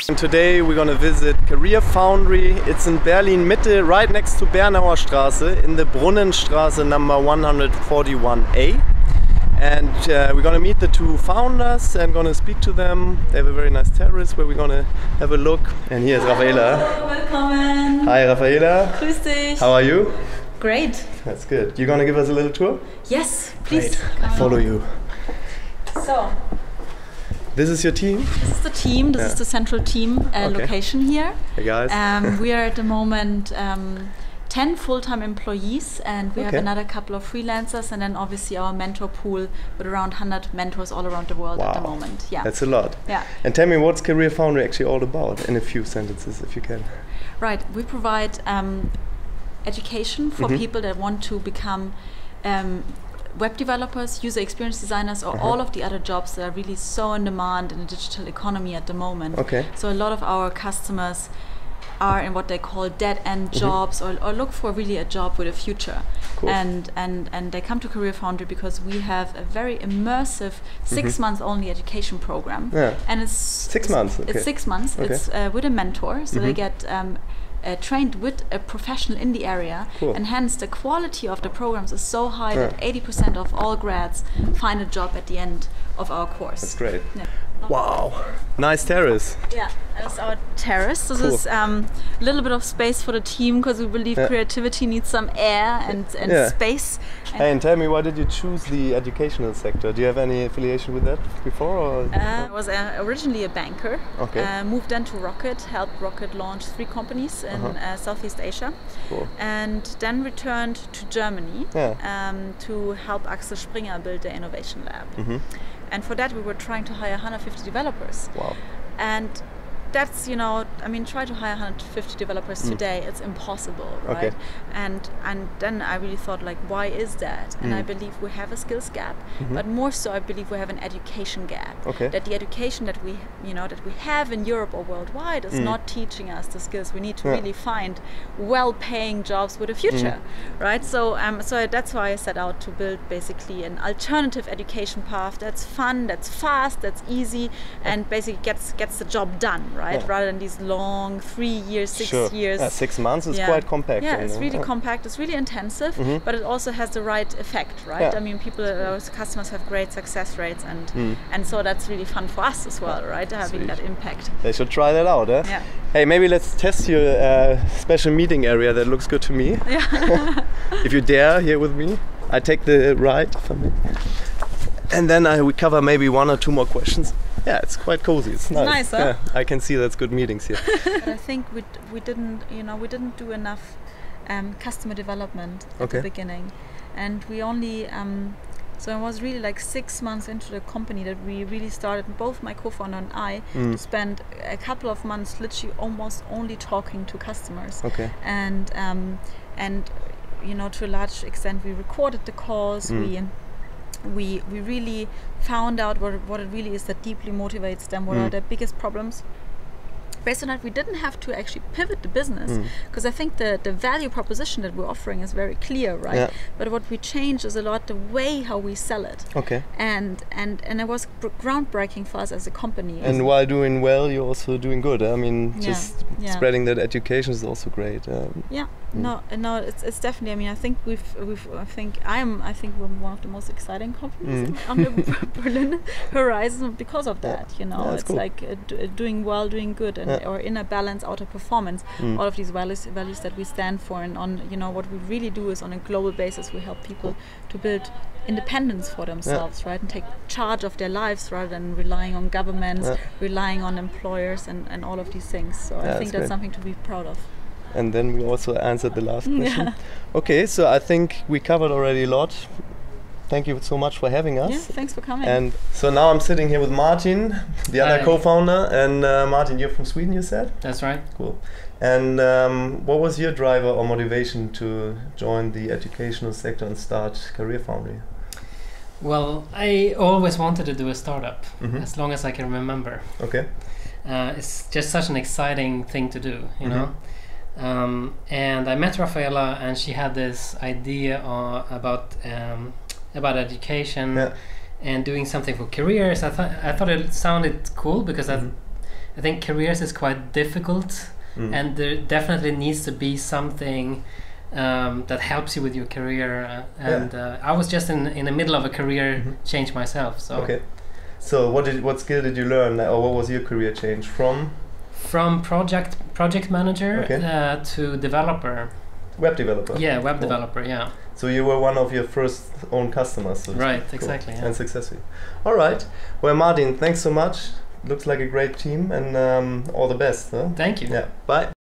And today we're going to visit CareerFoundry. It's in Berlin Mitte, right next to Bernauer Straße, in the Brunnenstraße number 141A. And we're going to meet the two founders and going to speak to them. They have a very nice terrace where we're going to have a look. And here's Raffaela. Hello, welcome. Hi Raffaela. Grüß dich. How are you? Great. That's good. You're going to give us a little tour? Yes, please. Great. I follow you. So, this is your team? this is the team. This is the central team location here. Hey guys. We are at the moment 10 full-time employees, and we have another couple of freelancers, and then obviously our mentor pool with around 100 mentors all around the world at the moment. Yeah, that's a lot. Yeah. And tell me, what's CareerFoundry actually all about in a few sentences, if you can? Right. We provide education for people that want to become web developers, user experience designers, or all of the other jobs that are really so in demand in the digital economy at the moment. Okay. So a lot of our customers are in what they call dead-end jobs, or look for really a job with a future. Cool. And they come to CareerFoundry because we have a very immersive 6 months only education program. Yeah. And it's 6 months. Okay. It's 6 months. Okay. It's with a mentor, so they get trained with a professional in the area, and hence the quality of the programs is so high that 80% of all grads find a job at the end of our course. That's great. Yeah. Wow, nice terrace. Yeah, that's our terrace. This is a little bit of space for the team because we believe creativity needs some air and space. Hey, and tell me, why did you choose the educational sector? Do you have any affiliation with that before? Or? I was originally a banker. Okay. Moved then to Rocket, helped Rocket launch 3 companies in Southeast Asia. Cool. And then returned to Germany to help Axel Springer build the innovation lab. And for that we were trying to hire 150 developers. Wow. And that's, you know, I mean, try to hire 150 developers today, it's impossible, right? Okay. And then I really thought, like, why is that? And I believe we have a skills gap, but more so I believe we have an education gap. Okay. That the education that we have in Europe or worldwide is not teaching us the skills we need to really find well-paying jobs with a future, right? So so that's why I set out to build basically an alternative education path that's fun, that's fast, that's easy, and basically gets the job done, right? Rather than these long 3 years, 6 years. 6 months is quite compact. Yeah, it's really compact, it's really intensive, but it also has the right effect, right? I mean, our customers have great success rates, and so that's really fun for us as well, right? Having that impact. They should try that out, eh? Yeah. Hey, maybe let's test your special meeting area that looks good to me. Yeah. If you dare, here with me. I take the right from me. And then we cover maybe 1 or 2 more questions. Yeah, it's quite cozy. It's nice. Nice, huh? Yeah, I can see that's good meetings here. But I think we didn't do enough customer development at the beginning, and we only so it was really like 6 months into the company that we really started, both my co-founder and I, to spend a couple of months literally almost only talking to customers. Okay. And you know, to a large extent we recorded the calls. We really found out what it really is that deeply motivates them, what are their biggest problems. Based on that, we didn't have to actually pivot the business, because I think the value proposition that we're offering is very clear, right? Yeah. But what we changed is a lot the way how we sell it. Okay. And it was groundbreaking for us as a company. And while doing well, you're also doing good. I mean, just spreading that education is also great. No, it's definitely. I mean, I think we're one of the most exciting companies on the Berlin horizon because of that. You know, it's cool. Like doing well, doing good, and or inner balance, outer performance. All of these values that we stand for, and on, you know, what we really do is on a global basis we help people to build independence for themselves, right, and take charge of their lives rather than relying on governments, relying on employers, and all of these things. So I think that's something to be proud of. And then we also answered the last question. Okay, so I think we covered already a lot. Thank you so much for having us. Yeah, thanks for coming. And so now I'm sitting here with Martin, the other co-founder. And Martin, you're from Sweden, you said? That's right. Cool. And what was your driver or motivation to join the educational sector and start CareerFoundry? Well, I always wanted to do a startup, as long as I can remember. Okay. It's just such an exciting thing to do, you know. And I met Raffaela, and she had this idea about education and doing something for careers. I thought it sounded cool because I think careers is quite difficult, and there definitely needs to be something that helps you with your career. I was just in the middle of a career change myself. So okay. So what skill did you learn, or what was your career change from? From project manager to developer. Web developer. Yeah, web developer. Yeah. So you were one of your first own customers. So right. Exactly. Cool. Yeah. And successful. All right. Well, Martin, thanks so much. Looks like a great team, and all the best. Huh? Thank you. Yeah. Bye.